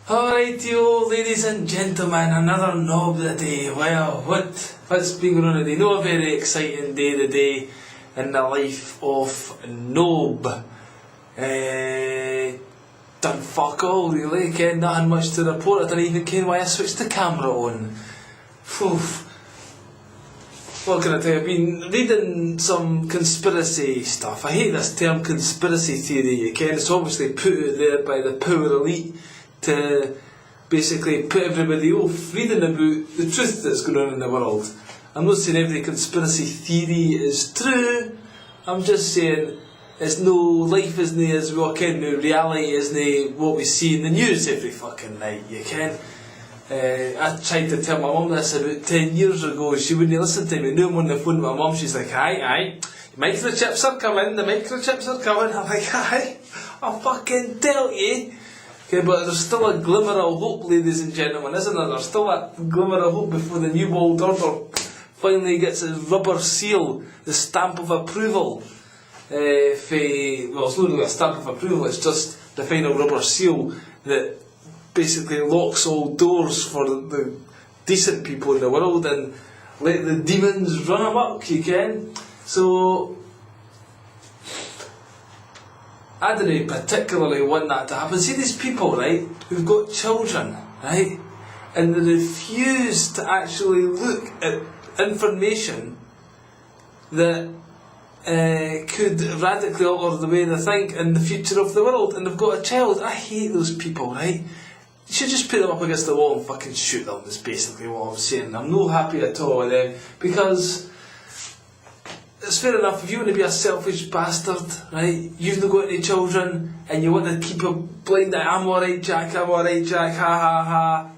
Alrighty-o, ladies and gentlemen, another Nob Today. Well, what's been going on today? No, a very exciting day today in the life of Nob. Done fuck all really, ken nothing much to report. I don't even ken why I switched the camera on. What can I tell you? I've been reading some conspiracy stuff. I hate this term conspiracy theory, you ken. It's obviously put out there by the power elite to basically put everybody off reading about the truth that's going on in the world. I'm not saying every conspiracy theory is true. I'm just saying it's no, life isn't as we walk in, no, reality isn't what we see in the news every fucking night, you ken. I tried to tell my mum this about 10 years ago. She wouldn't listen to me. Now I'm on the phone with my mum, she's like, aye, microchips are coming, the microchips are coming. I'm like, aye, I'll fucking tell you. Okay, but there's still a glimmer of hope, ladies and gentlemen, isn't there? There's still a glimmer of hope before the New World Order finally gets its rubber seal, the stamp of approval. Well, it's not really a stamp of approval, it's just the final rubber seal that basically locks all doors for the decent people in the world and let the demons run amok, you ken. So I don't particularly want that to happen. See these people, right, who've got children, right, and they refuse to actually look at information that could radically alter the way they think and the future of the world, and they've got a child. I hate those people, right? You should just put them up against the wall and fucking shoot them, is basically what I'm saying. I'm not happy at all with them, because it's fair enough, if you want to be a selfish bastard, right, you've not got any children, and you want to keep a blind eye, I'm alright Jack, ha ha ha.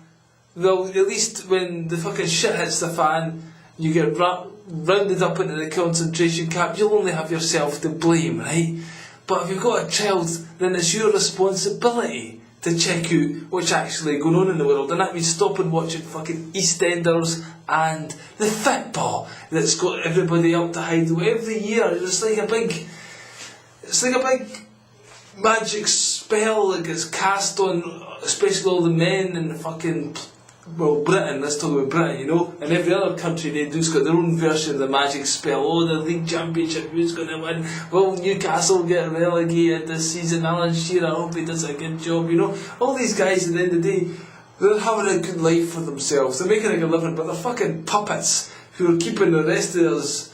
Well, at least when the fucking shit hits the fan, you get rounded up into the concentration camp, you'll only have yourself to blame, right? But if you've got a child, then it's your responsibility to check out what's actually going on in the world, and that means stopping watching fucking EastEnders and the football that's got everybody up to hide away every year. It's like a big magic spell that gets cast on, especially all the men in the fucking, well, Britain, let's talk about Britain, you know, and every other country they do's got their own version of the magic spell. Oh, the league championship, who's going to win? Well, Newcastle get relegated this season, Alan Shearer, I hope he does a good job, you know. All these guys at the end of the day, they're having a good life for themselves, they're making a good living, but they're fucking puppets who are keeping the rest of us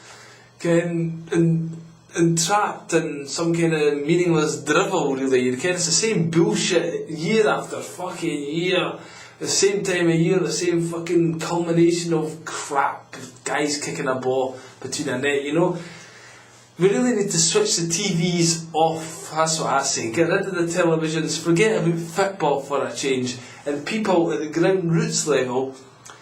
entrapped in some kind of meaningless drivel, really. You can, it's the same bullshit year after fucking year. The same time of year, the same fucking culmination of crap, guys kicking a ball between a net, you know. We really need to switch the TVs off, that's what I say. Get rid of the televisions, forget about football for a change, and people at the ground roots level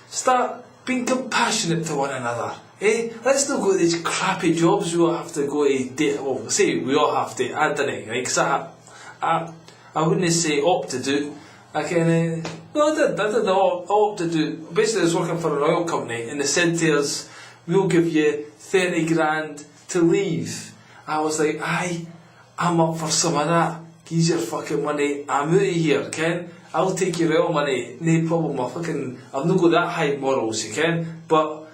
start being compassionate to one another. Let's not go to these crappy jobs we all have to go to date. Well, say we all have to, I don't know, right? Because I wouldn't say opt to do. I did opt to do. Basically, I was working for an oil company, and they said to us, we'll give you 30 grand to leave. I was like, aye, I'm up for some of that. Here's your fucking money, I'm out of here, ken? I'll take your oil money, no problem. I've not got that high morals, you ken? But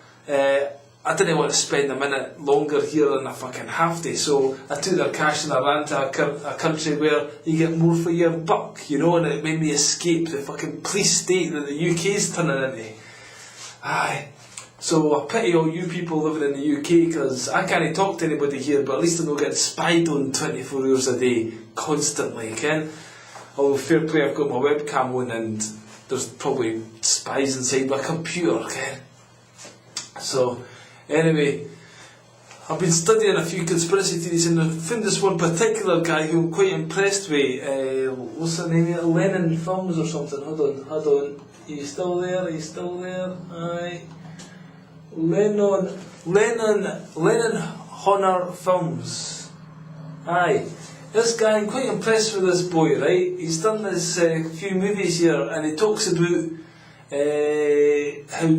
I didn't want to spend a minute longer here than I fucking have to, so I took their cash and I ran to a country where you get more for your buck, you know, and it made me escape the fucking police state that the UK's turning into. Aye. So I pity all you people living in the UK, because I can't talk to anybody here, but at least I'm not getting spied on 24 hours a day, constantly, ken? Although fair play, I've got my webcam on and there's probably spies inside my computer, ken? So, anyway, I've been studying a few conspiracy theories, and I found this one particular guy who I'm quite impressed with. What's the name of it? Lennon Films or something. Hold on. Are you still there? Aye. Lennon Honor Films. Aye. This guy, I'm quite impressed with this boy, right? He's done this few movies here, and he talks about how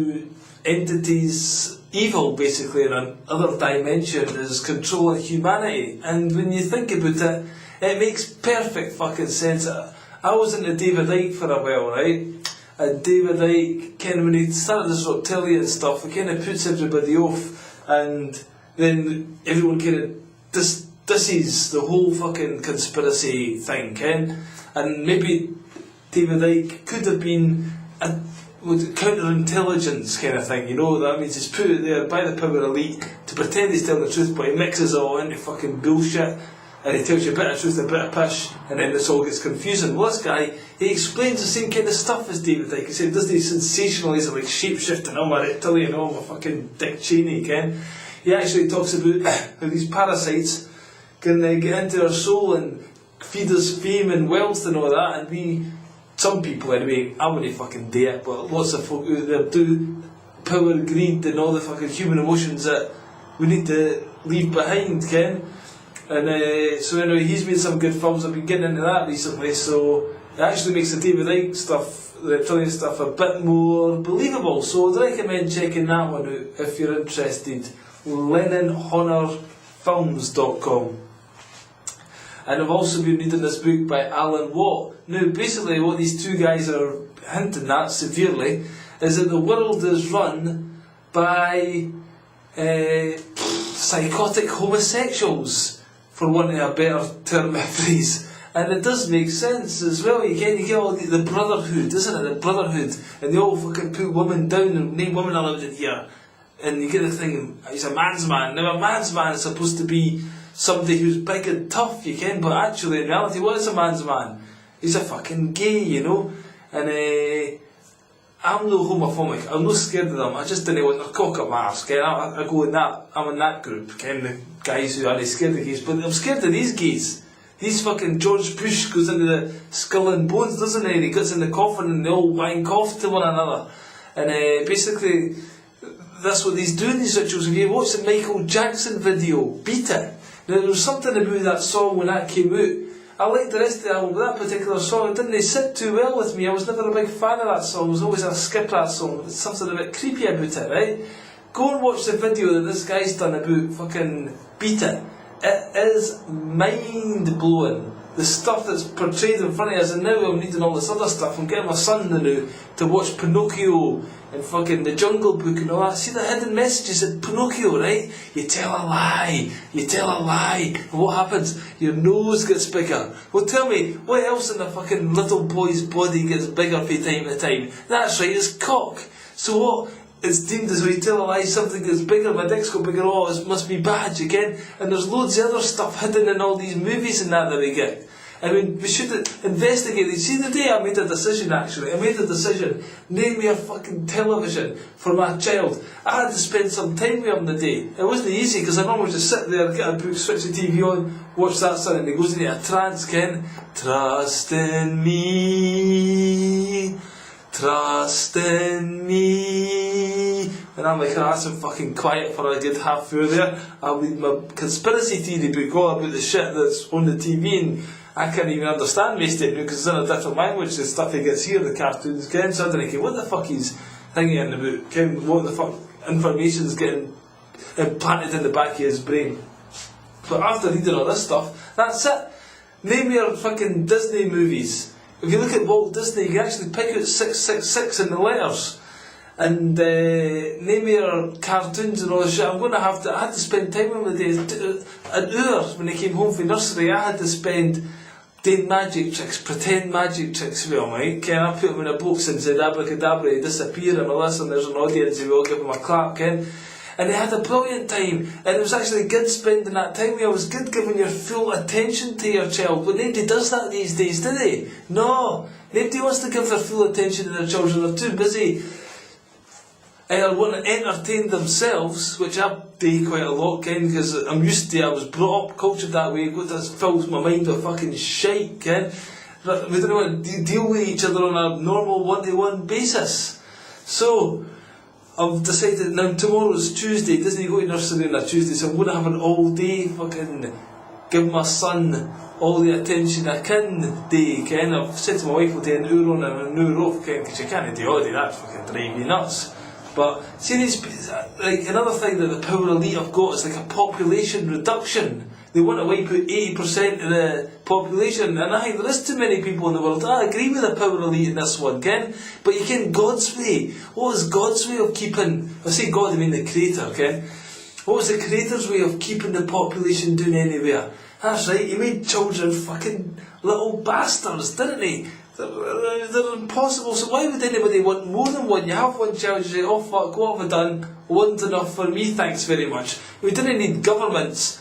entities, evil basically in another dimension, is controlling humanity. And when you think about it, it makes perfect fucking sense. I was into David Icke for a while, right? And David Icke, kind of, when he started this reptilian stuff, it kind of puts everybody off, and then everyone kind of disses the whole fucking conspiracy thing, Ken? And maybe David Icke could have been a counterintelligence kind of thing, you know. That means he's put it there by the power elite to pretend he's telling the truth, but he mixes it all into fucking bullshit, and he tells you a bit of truth and a bit of pish, and then this all gets confusing. Well, this guy, he explains the same kind of stuff as David Icke. He said, doesn't he sensationalise it, like shapeshifting, I'm a reptilian, I'm a fucking Dick Cheney, Ken? He actually talks about how these parasites can get into our soul and feed us fame and wealth and all that, and some people anyway, I wouldn't fucking do it, but lots of folk out there do. Power, greed and all the fucking human emotions that we need to leave behind, Ken. And so anyway, he's made some good films. I've been getting into that recently, so it actually makes the David Icke stuff, the reptilian stuff, a bit more believable. So I'd recommend checking that one out if you're interested. LennonHonorFilms.com. And I've also been reading this book by Alan Watt. Now, basically, what these two guys are hinting at severely is that the world is run by psychotic homosexuals, for want of a better term of phrase. And it does make sense as well. You get all the brotherhood, isn't it? The brotherhood. And they all fucking put women down and name women allowed in here. And you get the thing, he's a man's man. Now, a man's man is supposed to be somebody who's big and tough, you can, but actually in reality, what is a man's man? He's a fucking gay, you know. And I'm no homophobic, I'm no scared of them, I just didn't want their cock up my arse, okay? I go in that, I'm in that group, okay? The guys who aren't scared of gays, but I'm scared of these gays. These fucking George Bush goes into the skull and bones, doesn't he? And he gets in the coffin and they all wank off to one another. And basically, that's what he's doing, these rituals. If you watch the Michael Jackson video, Beat It, now there was something about that song when that came out. I liked the rest of the album, but that particular song, it didn't sit too well with me. I was never a big fan of that song. I was always a skip that song. There's something a bit creepy about it, right? Go and watch the video that this guy's done about fucking Beat It. It is mind-blowing. The stuff that's portrayed in front of us, and now I'm reading all this other stuff. I'm getting my son now to watch Pinocchio and fucking The Jungle Book and all that. See the hidden messages in Pinocchio, right? You tell a lie, and what happens? Your nose gets bigger. Well, tell me, what else in the fucking little boy's body gets bigger from time to time? That's right, it's cock. So what? It's deemed as when you tell a lie, something gets bigger, my dick's got bigger, oh, it must be bad, again. And there's loads of other stuff hidden in all these movies and that we get. I mean, we should investigate these. See, the day I made a decision, actually, name me a fucking television for my child. I had to spend some time with him the day. It wasn't easy, because I normally just sit there, get a book, switch the TV on, watch that son, and he goes into a trance, Ken. Trust in me. Trust in me. And I'm like, that's so fucking quiet for a good half hour there. I'll read my conspiracy theory book all about the shit that's on the TV, and I can't even understand most of it because it's in a different language, the stuff he gets here, the cartoons, Ken. So I don't know what the fuck he's thinking about, Ken, what the fuck information's getting implanted in the back of his brain. But after reading all this stuff, that's it. Name me your fucking Disney movies. If you look at Walt Disney, you can actually pick out 666 in the letters. And name me your cartoons and all this shit. I had to spend time with him the day. An hour when he came home from nursery, I had to spend doing magic tricks, pretend magic tricks with him, right? Ken, I put him in a box and said abracadabra, he'd disappear and all this, and there's an audience and we all give him a clap, Ken. And they had a brilliant time, and it was actually good spending that time with you. It was good giving your full attention to your child, but nobody does that these days, do they? No, nobody wants to give their full attention to their children. They're too busy either want to entertain themselves, which I do quite a lot, Ken, because I'm used to it. I was brought up, cultured that way. That fills my mind with fucking shite, Ken. We don't want to deal with each other on a normal one-to-one basis. So I've decided now tomorrow's Tuesday, Disney go to nursery on a Tuesday, so I'm going to have an all day fucking give my son all the attention I can day, Ken. I've said to my wife, we'll do an hour on and an hour off, Ken, because you can't do all day, that fucking drive me nuts. But see, these, like, another thing that the power elite have got is like a population reduction They want to wipe out 80% of the population, and I think there is too many people in the world. I agree with the power elite in this one, Ken. But you ken God's way. What was God's way of keeping... I say God, I mean the Creator, Ken. What was the Creator's way of keeping the population doing anywhere? That's right, He made children fucking little bastards, didn't He? They're impossible, so why would anybody want more than one? You have one child, you say, oh fuck, what have I done? One's enough for me, thanks very much. We didn't need governments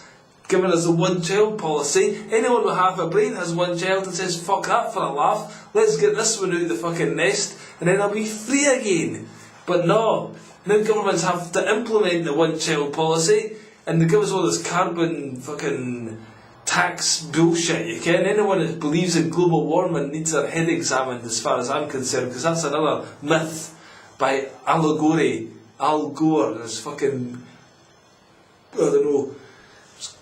giving us a one-child policy. Anyone with half a brain has one child and says, fuck that for a laugh, let's get this one out of the fucking nest, and then I'll be free again. But no, now governments have to implement the one-child policy, and they give us all this carbon fucking tax bullshit, you ken. Anyone that believes in global warming needs their head examined as far as I'm concerned, because that's another myth by Al Gore, this fucking, I don't know,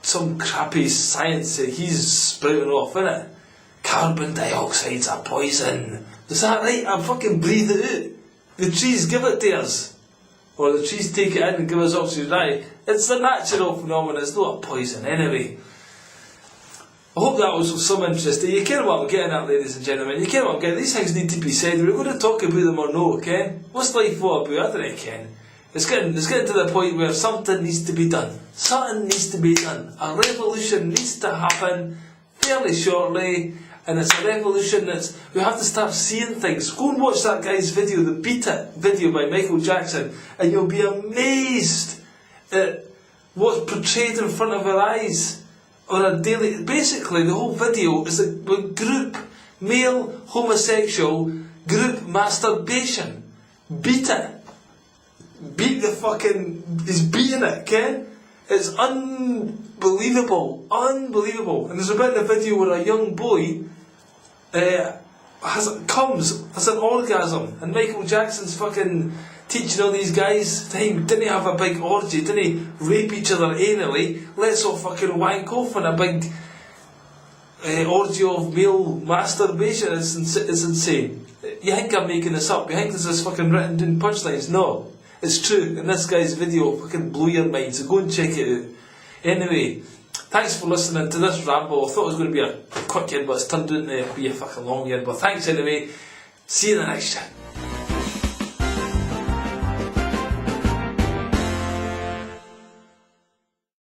some crappy science that he's sprouting off, innit? Carbon dioxide's a poison. Is that right? I fucking breathe it out. The trees give it to us. Or the trees take it in and give us oxygen. Right? It's a natural phenomenon, it's not a poison anyway. I hope that was of some interest to you. You care what I'm getting at, ladies and gentlemen. You care what I'm getting. These things need to be said. We're going to talk about them or no, okay? What's life all about? I don't know, Ken. It's getting to the point where something needs to be done. Something needs to be done. A revolution needs to happen fairly shortly, and it's a revolution that's... We have to start seeing things. Go and watch that guy's video, the Beat It video by Michael Jackson, and you'll be amazed at what's portrayed in front of our eyes on a daily... Basically, the whole video is a group, male, homosexual, group masturbation. Beat it. Beat the fucking... He's beating it, Ken? It's unbelievable. Unbelievable. And there's a bit in the video where a young boy has an orgasm, and Michael Jackson's fucking teaching all these guys, didn't he have a big orgy? Didn't he rape each other anally? Let's all fucking wank off on a big orgy of male masturbation. It's insane. You think I'm making this up? You think this is fucking written down punchlines? No. It's true, and this guy's video fucking blew your mind, so go and check it out. Anyway, thanks for listening to this ramble. I thought it was going to be a quick one, but it's turned out to be a fucking long one. But thanks anyway. See you in the next chat.